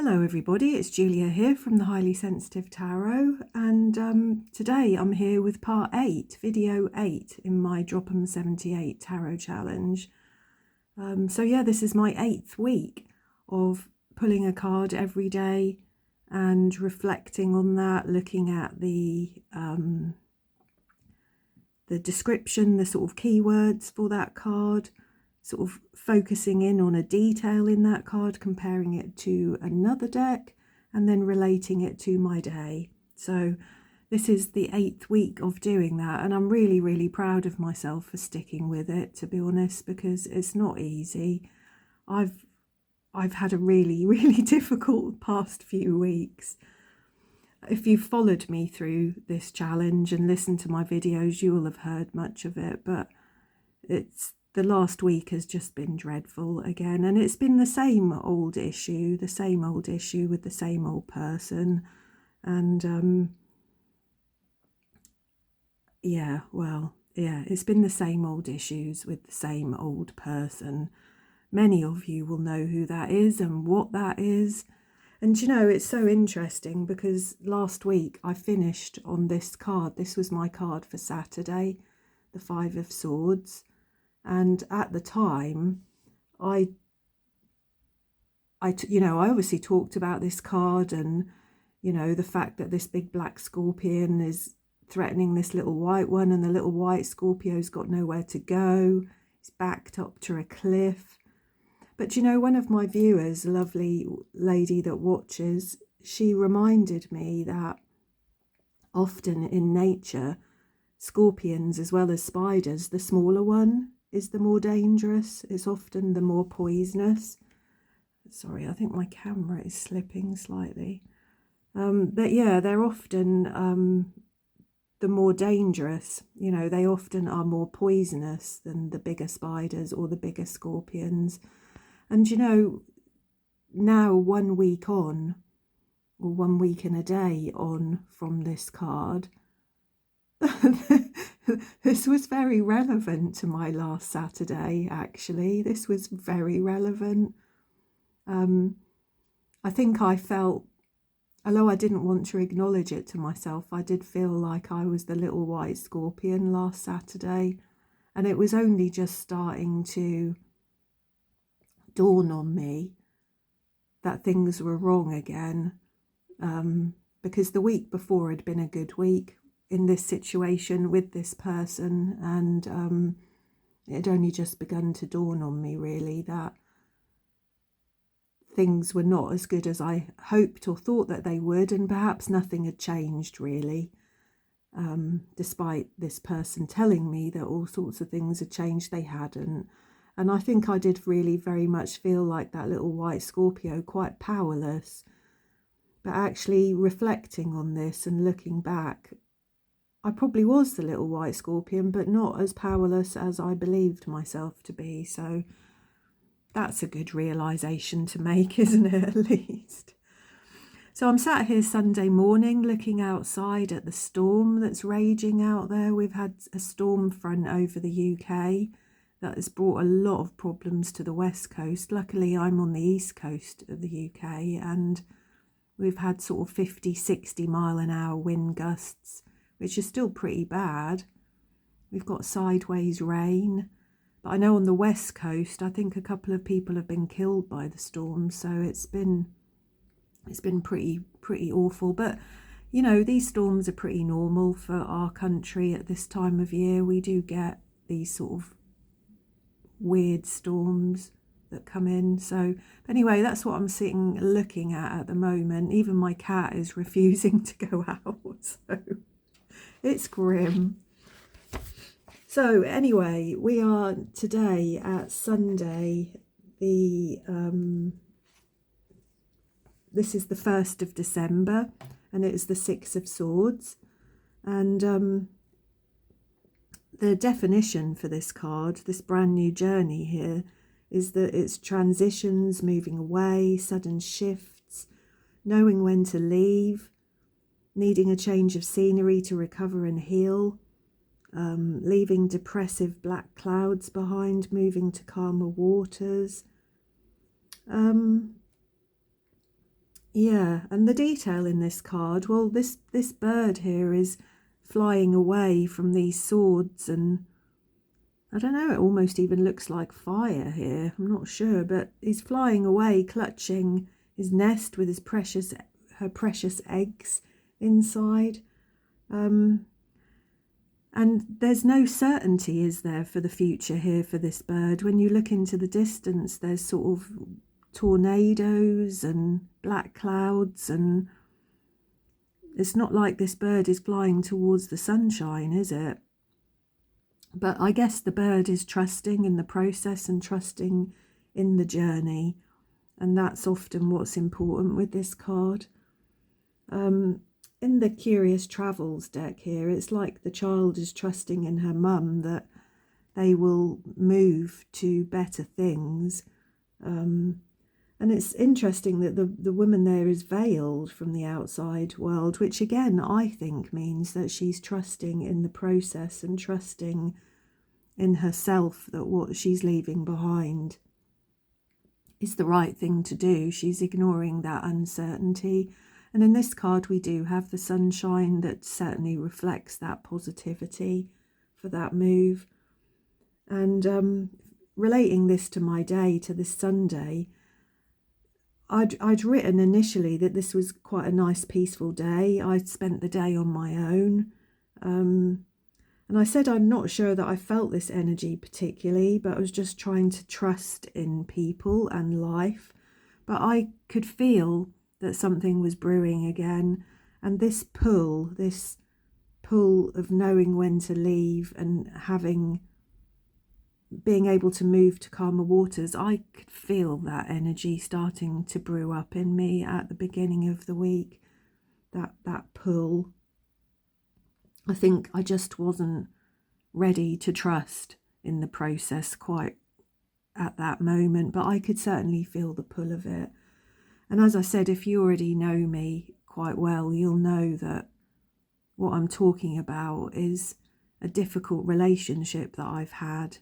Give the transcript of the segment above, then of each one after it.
Hello everybody, it's Julia here from the Highly Sensitive Tarot, and today I'm here with part 8, video 8 in my Drop 'em 78 Tarot Challenge. So yeah, this is my 8th week of pulling a card every day and reflecting on that, looking at the description, the sort of keywords for that card, sort of focusing in on a detail in that card, comparing it to another deck, and then relating it to my day. So this is the 8th week of doing that, and I'm really, really proud of myself for sticking with it, to be honest, because it's not easy. I've had a really, really difficult past few weeks. If you've followed me through this challenge and listened to my videos, you will have heard much of it, but the last week has just been dreadful again, and it's been the same old issue with the same old person. And it's been the same old issues with the same old person. Many of you will know who that is and what that is. And you know, it's so interesting because last week I finished on this card. This was my card for Saturday, the Five of Swords. And at the time, I obviously talked about this card and, you know, the fact that this big black scorpion is threatening this little white one, and the little white Scorpio's got nowhere to go. It's backed up to a cliff. But, you know, one of my viewers, a lovely lady that watches, she reminded me that often in nature, scorpions as well as spiders, the smaller one is the more dangerous. It's often the more poisonous. Sorry, I think my camera is slipping slightly. But yeah, they're often the more dangerous. You know, they often are more poisonous than the bigger spiders or the bigger scorpions. And you know, now 1 week on, or 1 week and a day on from this card, this was very relevant to my last Saturday, actually. This was very relevant. I think I felt, although I didn't want to acknowledge it to myself, I did feel like I was the little white scorpion last Saturday. And it was only just starting to dawn on me that things were wrong again. Because the week before had been a good week in this situation with this person, and it had only just begun to dawn on me really that things were not as good as I hoped or thought that they would, and perhaps nothing had changed really, despite this person telling me that all sorts of things had changed. They hadn't. And I think I did really very much feel like that little white Scorpio, quite powerless. But actually reflecting on this and looking back, I probably was the little white scorpion, but not as powerless as I believed myself to be. So that's a good realisation to make, isn't it, at least? So I'm sat here Sunday morning looking outside at the storm that's raging out there. We've had a storm front over the UK that has brought a lot of problems to the west coast. Luckily, I'm on the east coast of the UK, and we've had sort of 50, 60 mile an hour wind gusts, which is still pretty bad. We've got sideways rain. But I know on the west coast, I think a couple of people have been killed by the storm. So it's been pretty awful. But, you know, these storms are pretty normal for our country at this time of year. We do get these sort of weird storms that come in. So anyway, that's what I'm sitting looking at the moment. Even my cat is refusing to go out, so it's grim. So anyway, we are today at Sunday, this is the 1st of December, and it is the Six of Swords. And the definition for this card, this brand new journey here, is that it's transitions, moving away, sudden shifts, knowing when to leave, needing a change of scenery to recover and heal, leaving depressive black clouds behind, moving to calmer waters. Yeah, and the detail in this card, well, this bird here is flying away from these swords, and I don't know, it almost even looks like fire here. I'm not sure, but he's flying away, clutching his nest with her precious eggs inside. And there's no certainty, is there, for the future here for this bird? When you look into the distance, there's sort of tornadoes and black clouds, and it's not like this bird is flying towards the sunshine, is it? But I guess the bird is trusting in the process and trusting in the journey, and that's often what's important with this card. In the Curious Travels deck here, it's like the child is trusting in her mum that they will move to better things. And it's interesting that the woman there is veiled from the outside world, which again I think means that she's trusting in the process and trusting in herself, that what she's leaving behind is the right thing to do. She's ignoring that uncertainty. And in this card we do have the sunshine that certainly reflects that positivity for that move. And relating this to my day, to this Sunday, I'd written initially that this was quite a nice peaceful day. I'd spent the day on my own. And I said I'm not sure that I felt this energy particularly, but I was just trying to trust in people and life. But I could feel that something was brewing again. And this pull of knowing when to leave and being able to move to calmer waters, I could feel that energy starting to brew up in me at the beginning of the week, that pull. I think I just wasn't ready to trust in the process quite at that moment, but I could certainly feel the pull of it. And as I said, if you already know me quite well, you'll know that what I'm talking about is a difficult relationship that I've had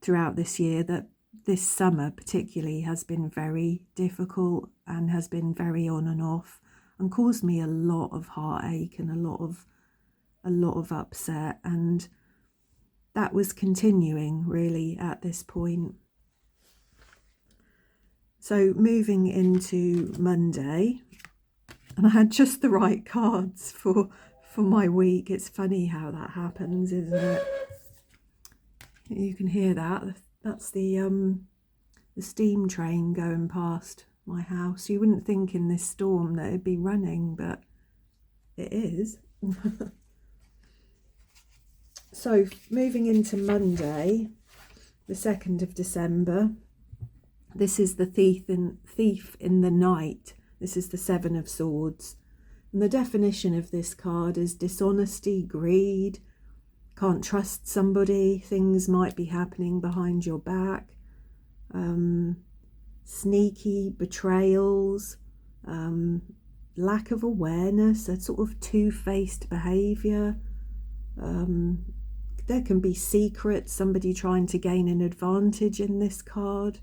throughout this year, that this summer particularly has been very difficult and has been very on and off, and caused me a lot of heartache and a lot of upset, and that was continuing really at this point. So moving into Monday, and I had just the right cards for my week. It's funny how that happens, isn't it? You can hear that. That's the steam train going past my house. You wouldn't think in this storm that it'd be running, but it is. So moving into Monday, the 2nd of December, this is the thief in the night. This is the 7 of Swords. And the definition of this card is dishonesty, greed, can't trust somebody, things might be happening behind your back, sneaky betrayals, lack of awareness, a sort of two-faced behaviour. There can be secrets, somebody trying to gain an advantage in this card,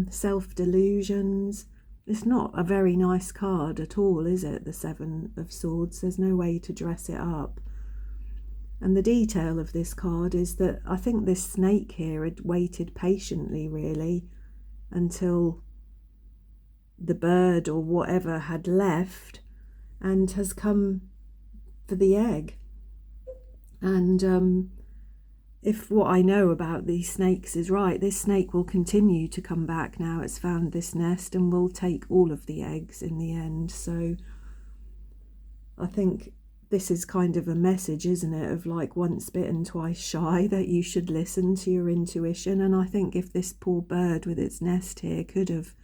self-delusions. It's not a very nice card at all, is it, the 7 of Swords? There's no way to dress it up. And the detail of this card is that I think this snake here had waited patiently, really, until the bird or whatever had left, and has come for the egg. And if what I know about these snakes is right, this snake will continue to come back now it's found this nest, and will take all of the eggs in the end. So I think this is kind of a message, isn't it, of like once bitten, twice shy, that you should listen to your intuition. And I think if this poor bird with its nest here could have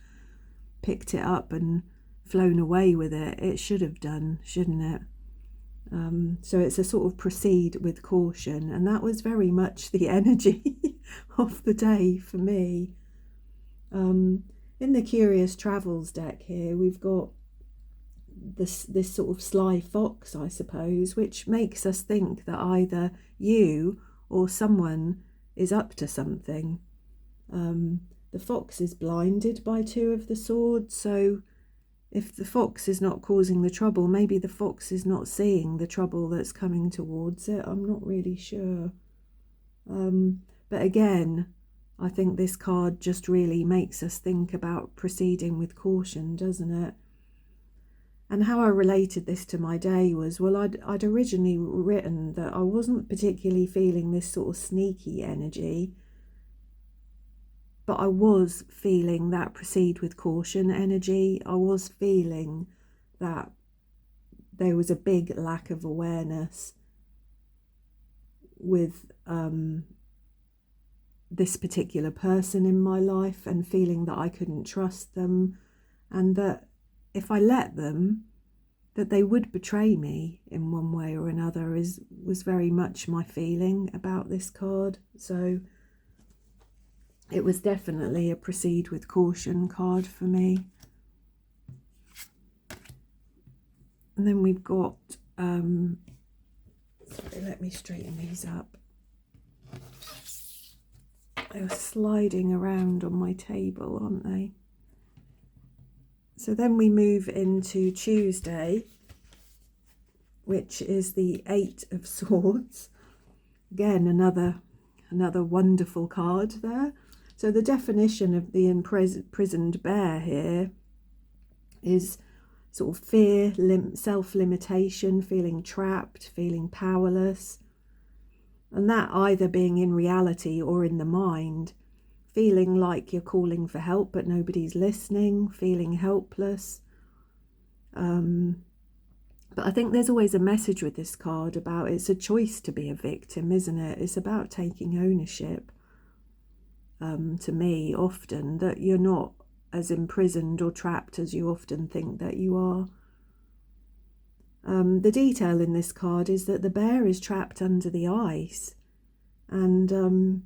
picked it up and flown away with it, it should have done, shouldn't it? So it's a sort of proceed with caution, and that was very much the energy of the day for me. In the Curious Travels deck here, we've got this sort of sly fox, I suppose, which makes us think that either you or someone is up to something. the fox is blinded by 2 of the swords. So if the fox is not causing the trouble, maybe the fox is not seeing the trouble that's coming towards it. I'm not really sure. But again, I think this card just really makes us think about proceeding with caution, doesn't it? And how I related this to my day was, well, I'd originally written that I wasn't particularly feeling this sort of sneaky energy, but I was feeling that proceed with caution energy. I was feeling that there was a big lack of awareness with this particular person in my life, and feeling that I couldn't trust them, and that if I let them, that they would betray me in one way or another, was very much my feeling about this card. So it was definitely a proceed with caution card for me. And then we've got, sorry, let me straighten these up. They're sliding around on my table, aren't they? So then we move into Tuesday, which is the 8 of Swords. Again, another wonderful card there. So the definition of the imprisoned bear here is sort of fear, self-limitation, feeling trapped, feeling powerless. And that either being in reality or in the mind. Feeling like you're calling for help but nobody's listening, feeling helpless. But I think there's always a message with this card about it's a choice to be a victim, isn't it? It's about taking ownership. To me, often, that you're not as imprisoned or trapped as you often think that you are. The detail in this card is that the bear is trapped under the ice, and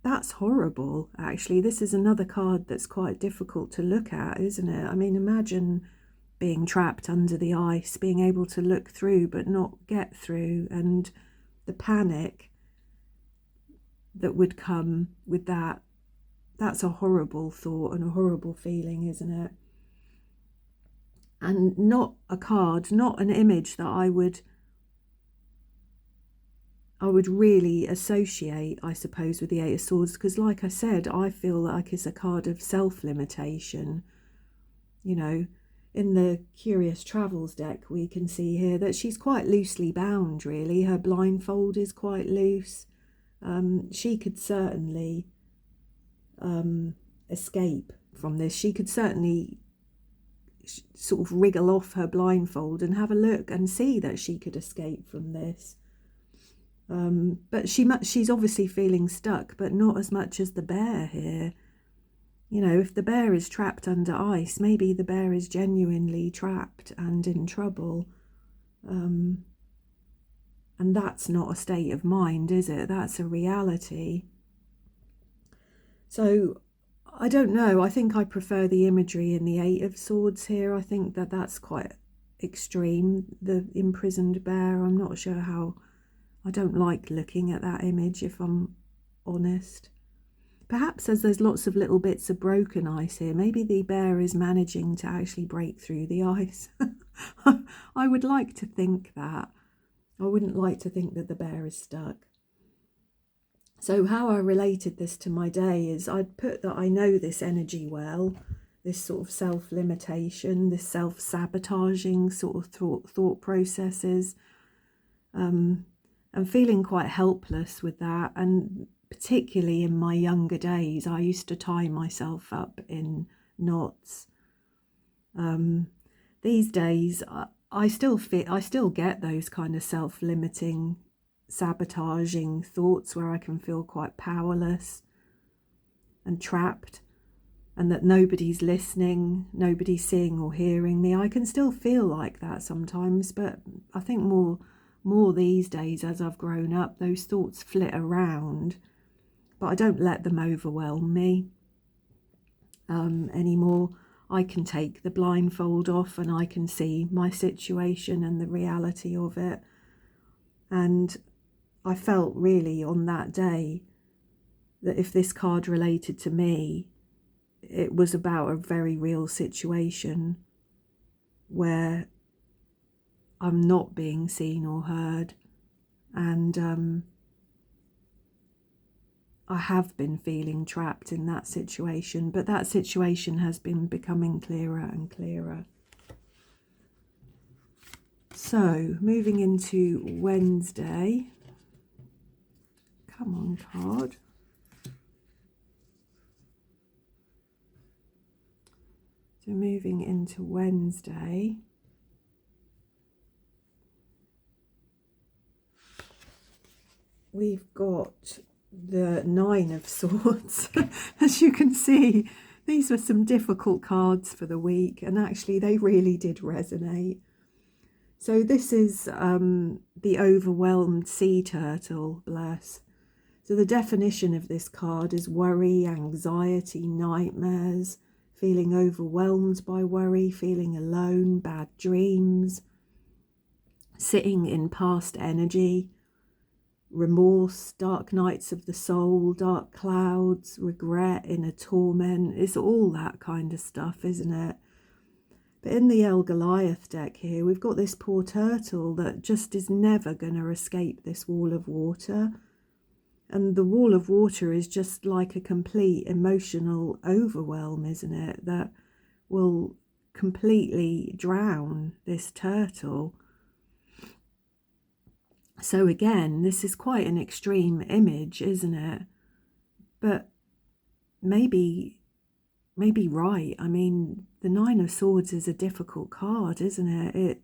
that's horrible, actually. This is another card that's quite difficult to look at, isn't it? I mean, imagine being trapped under the ice, being able to look through but not get through, and the panic that would come with that. That's a horrible thought and a horrible feeling, isn't it? And not a card, not an image that I would really associate, I suppose, with the 8 of Swords, because like I said, I feel like it's a card of self-limitation. You know, in the Curious Travels deck, we can see here that she's quite loosely bound, really. Her blindfold is quite loose. She could certainly escape from this. She could certainly sort of wriggle off her blindfold and have a look and see that she could escape from this. But she's obviously feeling stuck, but not as much as the bear here. You know, if the bear is trapped under ice, maybe the bear is genuinely trapped and in trouble. And that's not a state of mind, is it? That's a reality. So I don't know. I think I prefer the imagery in the 8 of Swords here. I think that that's quite extreme, the imprisoned bear. I'm not sure how... I don't like looking at that image, if I'm honest. Perhaps as there's lots of little bits of broken ice here, maybe the bear is managing to actually break through the ice. I would like to think that. I wouldn't like to think that the bear is stuck. So how I related this to my day is I'd put that I know this energy well, this sort of self-limitation, this self-sabotaging sort of thought processes, and feeling quite helpless with that. And particularly in my younger days, I used to tie myself up in knots. These days, I still get those kind of self-limiting, sabotaging thoughts where I can feel quite powerless and trapped, and that nobody's listening, nobody's seeing or hearing me. I can still feel like that sometimes, but I think more these days as I've grown up, those thoughts flit around, but I don't let them overwhelm me anymore. I can take the blindfold off and I can see my situation and the reality of it. And I felt really on that day that if this card related to me, it was about a very real situation where I'm not being seen or heard, and I have been feeling trapped in that situation, but that situation has been becoming clearer and clearer. So, moving into Wednesday. Come on, card. So, moving into Wednesday. We've got the Nine of Swords. As you can see, these were some difficult cards for the week, and actually they really did resonate. So this is the overwhelmed sea turtle, bless. So the definition of this card is worry, anxiety, nightmares, feeling overwhelmed by worry, feeling alone, bad dreams, sitting in past energy, remorse, dark nights of the soul, dark clouds, regret, inner torment. It's all that kind of stuff, isn't it? But in the Goliath deck here, we've got this poor turtle that just is never going to escape this wall of water. And the wall of water is just like a complete emotional overwhelm, isn't it? That will completely drown this turtle. So again, this is quite an extreme image, isn't it? But maybe right. I mean, the Nine of Swords is a difficult card, isn't it?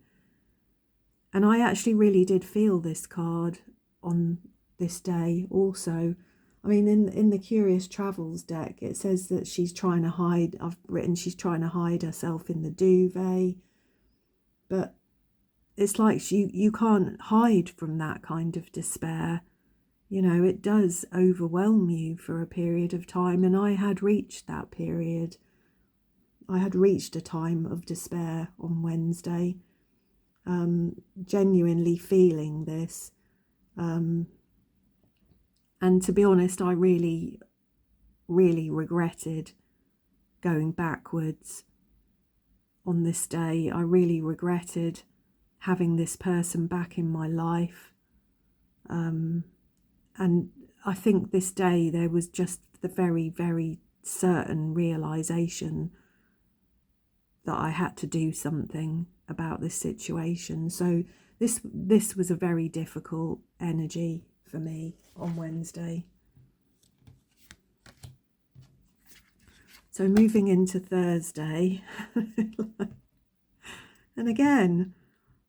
And I actually really did feel this card on this day also. I mean, in the Curious Travels deck, it says that she's trying to hide, I've written she's trying to hide herself in the duvet. But it's like you can't hide from that kind of despair. You know, it does overwhelm you for a period of time, and I had reached that period. I had reached a time of despair on Wednesday, genuinely feeling this. And to be honest, I really, really regretted going backwards on this day. I really regretted having this person back in my life. And I think this day there was just the very, very certain realization that I had to do something about this situation. So this was a very difficult energy for me on Wednesday. So moving into Thursday, and again,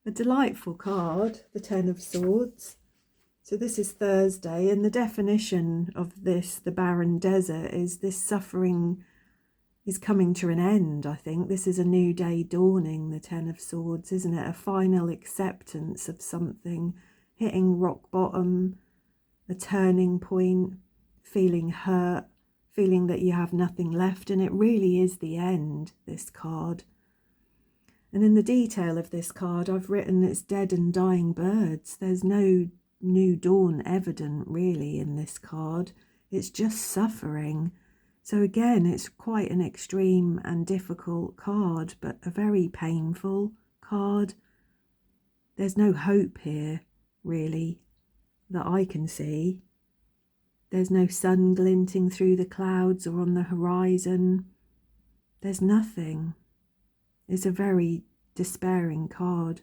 a delightful card, the Ten of Swords. So this is Thursday, and the definition of this, the barren desert, is this suffering is coming to an end, I think. This is a new day dawning, the Ten of Swords, isn't it? A final acceptance of something, hitting rock bottom, a turning point, feeling hurt, feeling that you have nothing left, and it really is the end, this card. And in the detail of this card, I've written it's dead and dying birds. There's no new dawn evident really in this card. It's just suffering. So again, it's quite an extreme and difficult card, but a very painful card. There's no hope here really that I can see. There's no sun glinting through the clouds or on the horizon. There's nothing. It's a very despairing card.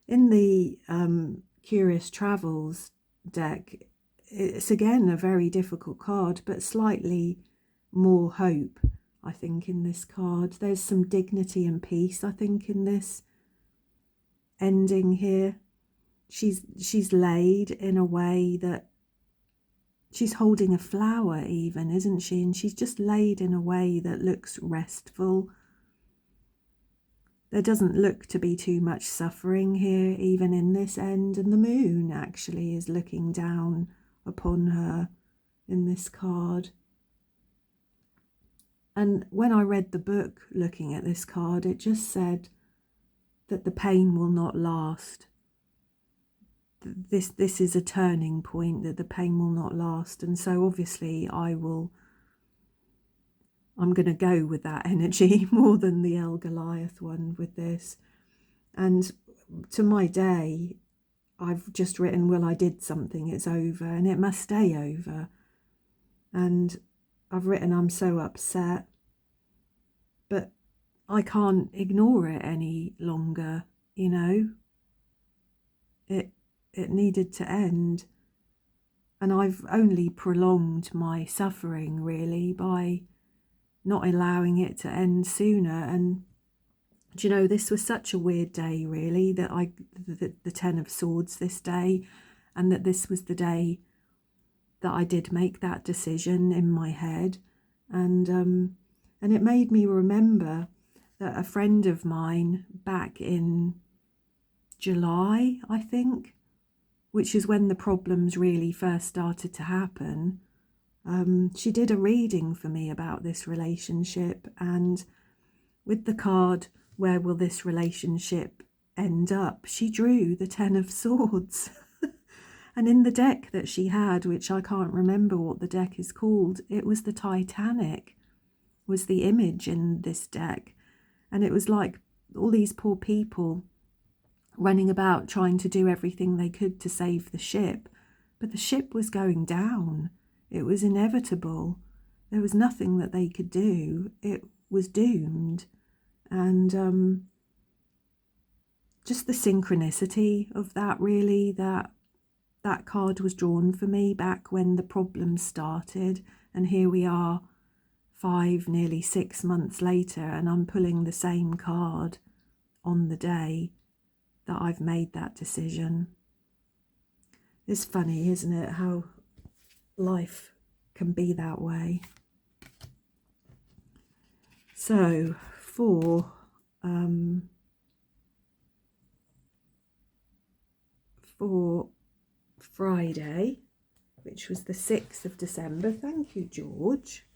In the Curious Travels deck, it's again a very difficult card, but slightly more hope, I think, in this card. There's some dignity and peace, I think, in this ending here. She's laid in a way that she's holding a flower even, isn't she? And she's just laid in a way that looks restful. There doesn't look to be too much suffering here, even in this end. And the moon actually is looking down upon her in this card. And when I read the book looking at this card, it just said that the pain will not last. this is a turning point, that the pain will not last. And so obviously I'm going to go with that energy more than the El Goliath one with this. And to my day, I've just written, well, I did something, it's over, and it must stay over. And I've written, I'm so upset, but I can't ignore it any longer, you know. It needed to end. And I've only prolonged my suffering, really, by not allowing it to end sooner. And do you know, this was such a weird day, really, that the Ten of Swords this day, and that this was the day that I did make that decision in my head. And it made me remember that a friend of mine back in July, I think, which is when the problems really first started to happen, she did a reading for me about this relationship, and with the card, where will this relationship end up, she drew the Ten of Swords. And in the deck that she had, which I can't remember what the deck is called, it was the Titanic, was the image in this deck. And it was like all these poor people running about trying to do everything they could to save the ship. But the ship was going down. It was inevitable. There was nothing that they could do. It was doomed. And just the synchronicity of that, really, that card was drawn for me back when the problems started. And here we are 5, nearly 6 months later, and I'm pulling the same card on the day that I've made that decision. It's funny, isn't it, how life can be that way. So for Friday, which was the 6th of December, thank you, George.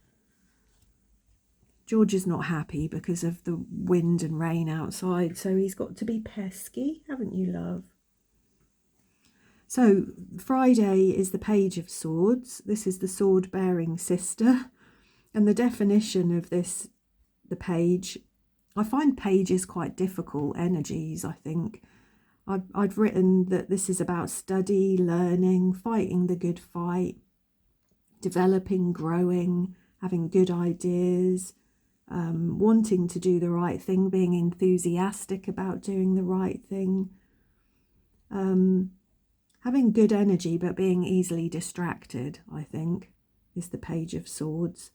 George is not happy because of the wind and rain outside, so he's got to be pesky, haven't you, love? So Friday is the Page of Swords. This is the sword-bearing sister. And the definition of this, the page, I find pages quite difficult energies, I think. I've written that this is about study, learning, fighting the good fight, developing, growing, having good ideas, wanting to do the right thing, being enthusiastic about doing the right thing, having good energy but being easily distracted, I think, is the Page of Swords.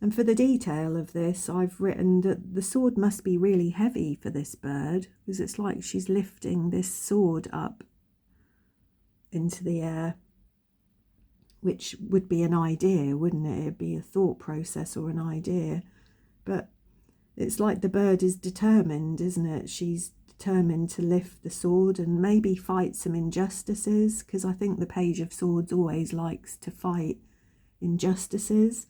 And for the detail of this, I've written that the sword must be really heavy for this bird, because it's like she's lifting this sword up into the air, which would be an idea, wouldn't it? It'd be a thought process or an idea. But it's like the bird is determined, isn't it? She's determined to lift the sword and maybe fight some injustices, because I think the Page of Swords always likes to fight injustices.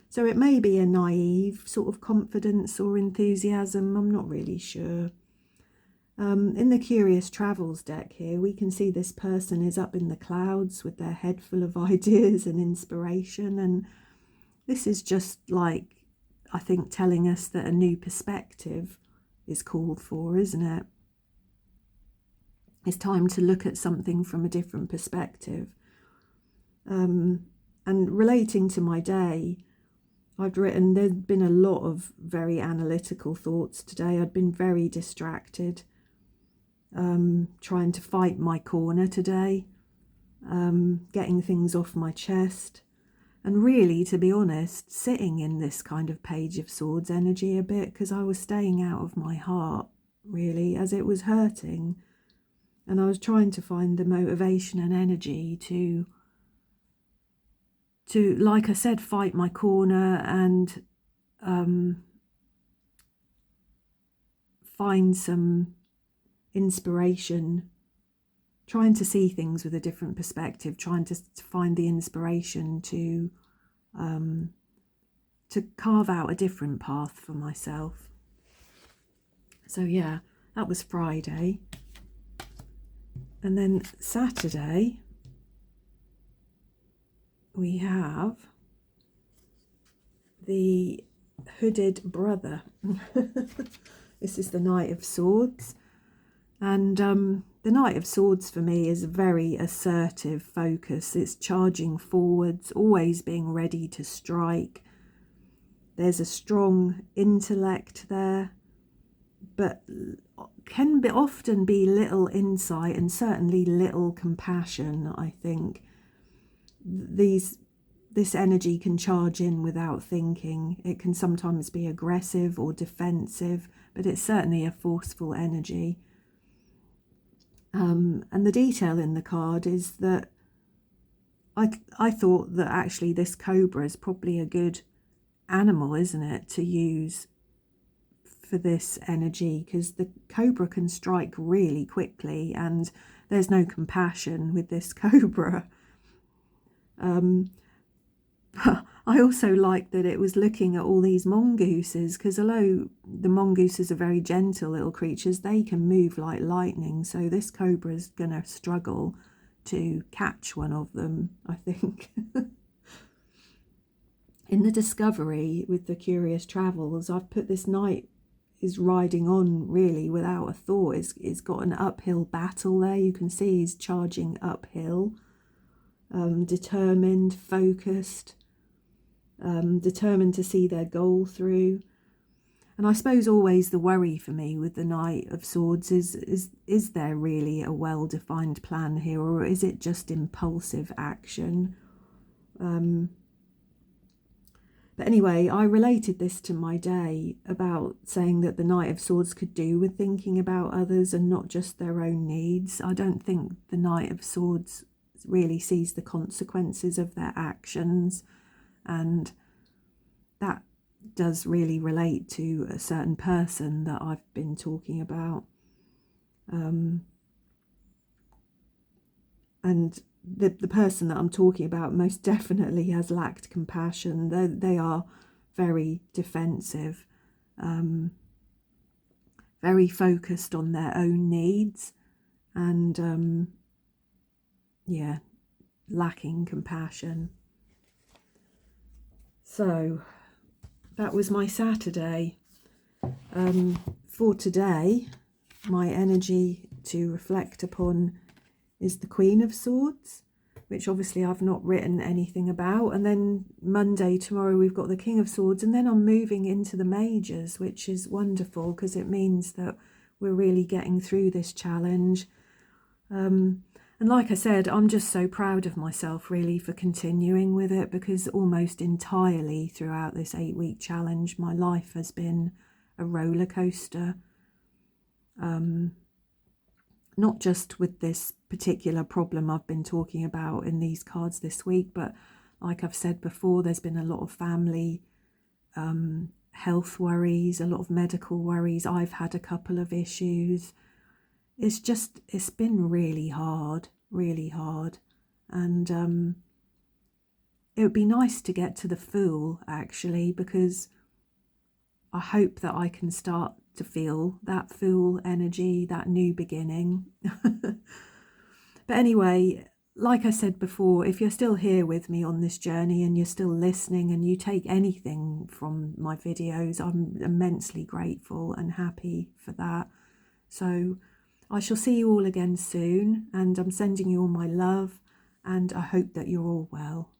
So it may be a naive sort of confidence or enthusiasm, I'm not really sure. In the Curious Travels deck here, we can see this person is up in the clouds with their head full of ideas and inspiration, and this is just like, I think, telling us that a new perspective is called for, isn't it? It's time to look at something from a different perspective. And relating to my day, I've written, there'd been a lot of very analytical thoughts today. I'd been very distracted, trying to fight my corner today, getting things off my chest, and really, to be honest, sitting in this kind of Page of Swords energy a bit, because I was staying out of my heart, really, as it was hurting. And I was trying to find the motivation and energy to, like I said, fight my corner and find some inspiration, trying to see things with a different perspective, trying to find the inspiration to carve out a different path for myself. So yeah, that was Friday. And then Saturday, we have the hooded brother. This is the Knight of Swords. And the Knight of Swords for me is a very assertive focus. It's charging forwards, always being ready to strike. There's a strong intellect there, but can often be little insight and certainly little compassion, I think. This energy can charge in without thinking. It can sometimes be aggressive or defensive, but it's certainly a forceful energy. And the detail in the card is that I thought that actually this cobra is probably a good animal, isn't it, to use for this energy, because the cobra can strike really quickly and there's no compassion with this cobra. I also like that it was looking at all these mongooses, because although the mongooses are very gentle little creatures, they can move like lightning. So this cobra is going to struggle to catch one of them, I think. In the discovery with the Curious Travels, I've put this knight is riding on really without a thought. It's got an uphill battle there. You can see he's charging uphill, determined, focused. Determined to see their goal through. And I suppose always the worry for me with the Knight of Swords is there really a well-defined plan here, or is it just impulsive action? But anyway, I related this to my day about saying that the Knight of Swords could do with thinking about others and not just their own needs. I don't think the Knight of Swords really sees the consequences of their actions. And that does really relate to a certain person that I've been talking about. And the person that I'm talking about most definitely has lacked compassion. They are very defensive, very focused on their own needs, and yeah, lacking compassion. So that was my Saturday. For today, my energy to reflect upon is the Queen of Swords, which obviously I've not written anything about. And then Monday, tomorrow, we've got the King of Swords. And then I'm moving into the majors, which is wonderful because it means that we're really getting through this challenge. And like I said, I'm just so proud of myself really for continuing with it, because almost entirely throughout this 8-week challenge, my life has been a roller coaster. Not just with this particular problem I've been talking about in these cards this week, but like I've said before, there's been a lot of family health worries, a lot of medical worries. I've had a couple of issues. It's been really hard. And it would be nice to get to the Fool, actually, because I hope that I can start to feel that Fool energy, that new beginning. But anyway, like I said before, if you're still here with me on this journey and you're still listening and you take anything from my videos, I'm immensely grateful and happy for that. So I shall see you all again soon, and I'm sending you all my love, and I hope that you're all well.